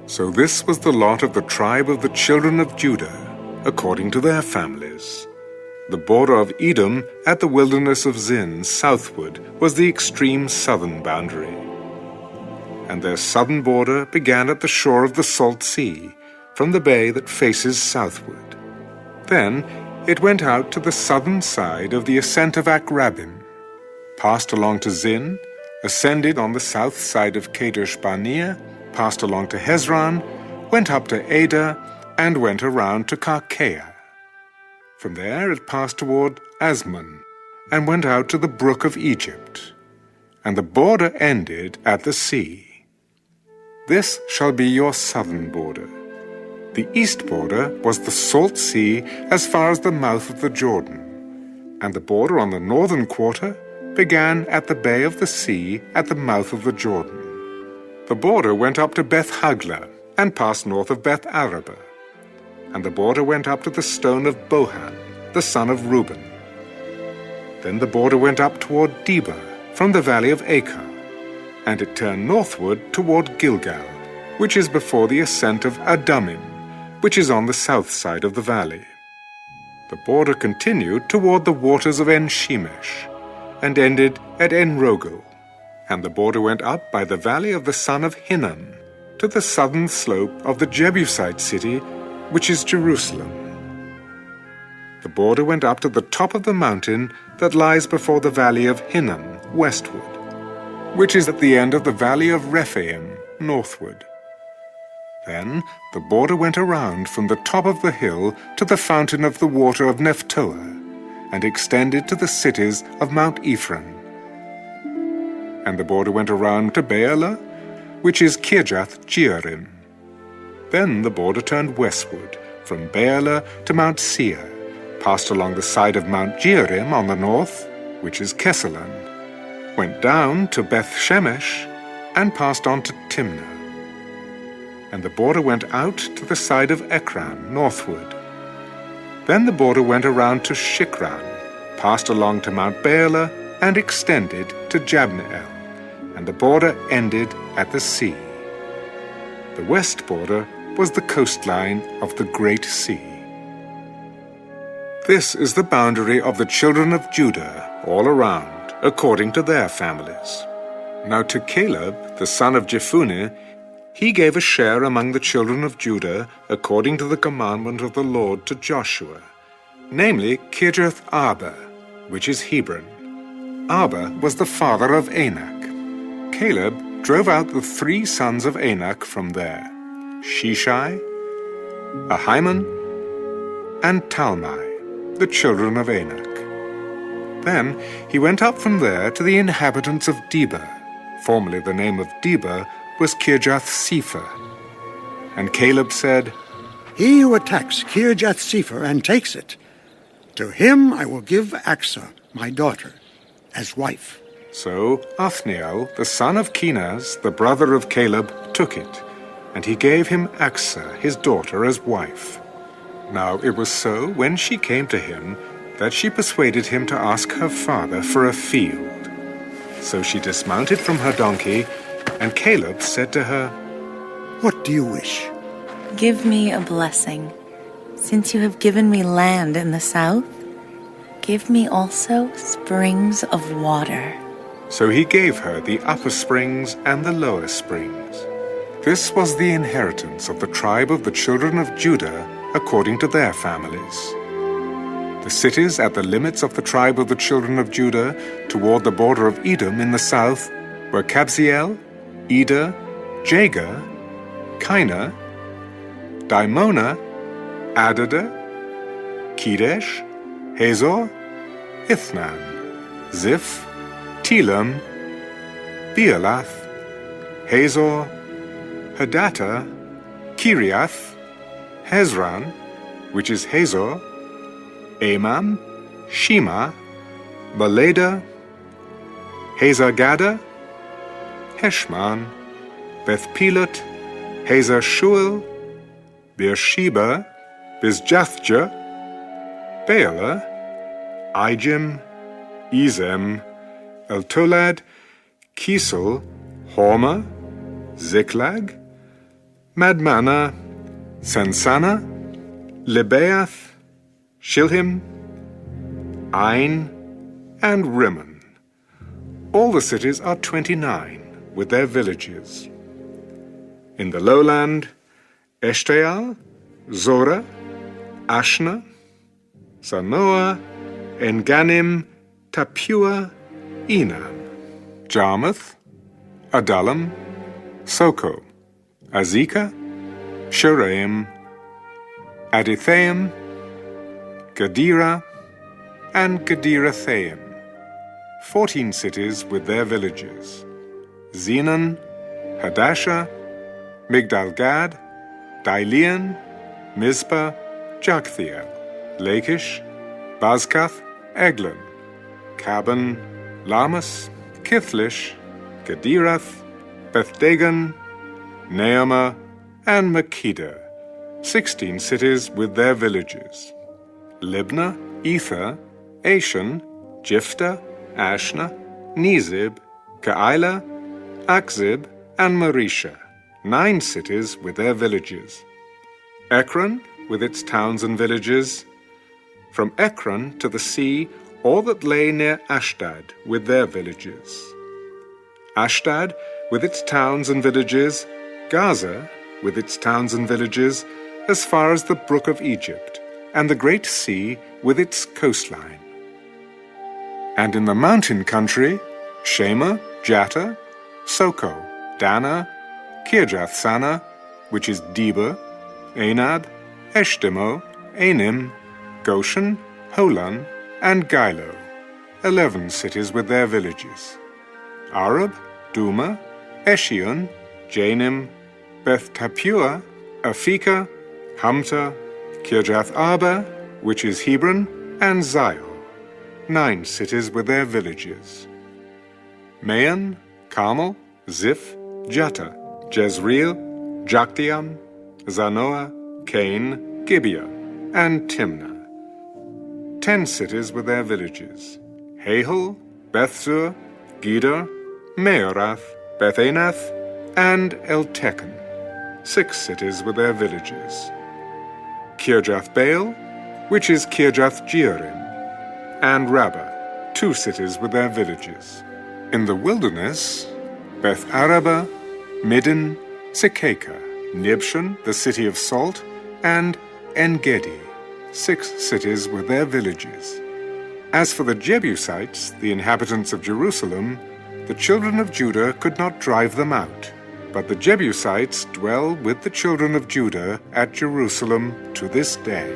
So this was the lot of the tribe of the children of Judah, according to their families. The border of Edom at the wilderness of Zin southward was the extreme southern boundary. And their southern border began at the shore of the Salt Sea, from the bay that faces southward. Then it went out to the southern side of the ascent of Akrabbim, passed along to Zin, ascended on the south side of Kadesh Barnea, passed along to Hezron, went up to Ada, and went around to Karkea. From there it passed toward Asmon, and went out to the brook of Egypt, and the border ended at the sea. This shall be your southern border. The east border was the Salt Sea as far as the mouth of the Jordan, and the border on the northern quarter began at the bay of the sea at the mouth of the Jordan. The border went up to Beth Hagla, and passed north of Beth Araba, and the border went up to the stone of Bohan, the son of Reuben. Then the border went up toward Debir, from the valley of Achor, and it turned northward toward Gilgal, which is before the ascent of Adumim, which is on the south side of the valley. The border continued toward the waters of En-Shemesh, and ended at En-Rogel, and the border went up by the valley of the son of Hinnom, to the southern slope of the Jebusite city, which is Jerusalem. The border went up to the top of the mountain that lies before the valley of Hinnom, westward, which is at the end of the valley of Rephaim, northward. Then the border went around from the top of the hill to the fountain of the water of Nephtoah, and extended to the cities of Mount Ephraim. And the border went around to Baalah, which is Kirjath-Jearim. Then the border turned westward, from Baalah to Mount Seir, passed along the side of Mount Jearim on the north, which is Kesalan, went down to Beth-Shemesh, and passed on to Timnah. And the border went out to the side of Ekron, northward. Then the border went around to Shikran, passed along to Mount Baalah, and extended to Jabneel, and the border ended at the sea. The west border was the coastline of the Great Sea. This is the boundary of the children of Judah all around, according to their families. Now to Caleb, the son of Jephunneh, he gave a share among the children of Judah according to the commandment of the Lord to Joshua, namely Kirjath Arba, which is Hebron. Arba was the father of Anak. Caleb drove out the 3 sons of Anak from there, Sheshai, Ahiman, and Talmai, the children of Anak. Then he went up from there to the inhabitants of Debir. Formerly the name of Debir was Kirjath-Sepher. And Caleb said, He who attacks Kirjath-Sepher and takes it, to him I will give Achsah, my daughter, as wife. So Othniel, the son of Kenaz, the brother of Caleb, took it, and he gave him Achsah, his daughter, as wife. Now it was so, when she came to him, that she persuaded him to ask her father for a field. So she dismounted from her donkey, and Caleb said to her, What do you wish? Give me a blessing. Since you have given me land in the south, give me also springs of water. So he gave her the upper springs and the lower springs. This was the inheritance of the tribe of the children of Judah according to their families. The cities at the limits of the tribe of the children of Judah toward the border of Edom in the south were Kabzeel, Eder, Jagar, Kinah, Dimona, Adada, Kedesh, Hazor, Ithnan, Ziph, Telam, Bealath, Hazor, Hadattah, Kiriath, Hezron, which is Hazor, Amam, Shema, Baleda, Hazar-Gada, Heshman, Beth-Pelot, Hazar-Shual, Beersheba, Bizjathjah, Baalah, Ijim, Ezem, Eltolad, Kisel, Hormah, Ziklag, Madmana, Sansana, Lebaoth, Shilhim, Ain, and Rimmon. All the cities are 29, with their villages. In the lowland, Eshtaol, Zorah, Ashna, Sanoah, Enganim, Tapua, Enam, Jarmuth, Adullam, Soko, Azekah, Shuraim, Adithaim, Gadira, and Gadirathaim, 14 cities with their villages. Zenon, Hadashah, Migdal-Gad, Dailean, Mizpah, Joktheel, Lachish, Bazkath, Eglon, Caban, Lamas, Kithlish, Gedirath, Bethdagon, Naamah, and Makkedah, 16 cities with their villages. Libnah, Ether, Ashan, Jephthah, Ashna, Nezib, Keilah, Akzib, and Maresha, 9 cities with their villages. Ekron, with its towns and villages. From Ekron to the sea, all that lay near Ashdod, with their villages. Ashdod, with its towns and villages. Gaza, with its towns and villages, as far as the brook of Egypt, and the great sea with its coastline. And in the mountain country, Shema, Jatta, Soko, Dana, Kirjath-Sana, which is Debir, Anad, Eshtemo, Anim, Goshen, Holon, and Gilo, 11 cities with their villages. Arab, Duma, Eshion, Janim, Beth Tapua, Aphekah, Hamta, Kirjath-Arba, which is Hebron, and Zion, 9 cities with their villages. Maon, Carmel, Ziph, Jatta, Jezreel, Jokdeam, Zanoah, Cain, Gibeah, and Timnah, 10 cities with their villages. Hahel, Bethzur, Gedor, Meorath, Bethanath, and Eltekon, 6 cities with their villages. Kirjath-Baal, which is Kirjath-Jearim, and Rabbah, 2 cities with their villages. In the wilderness, Beth-Araba, Middin, Sekaka, Nibshan, the city of salt, and En-Gedi, 6 cities with their villages. As for the Jebusites, the inhabitants of Jerusalem, the children of Judah could not drive them out, but the Jebusites dwell with the children of Judah at Jerusalem to this day.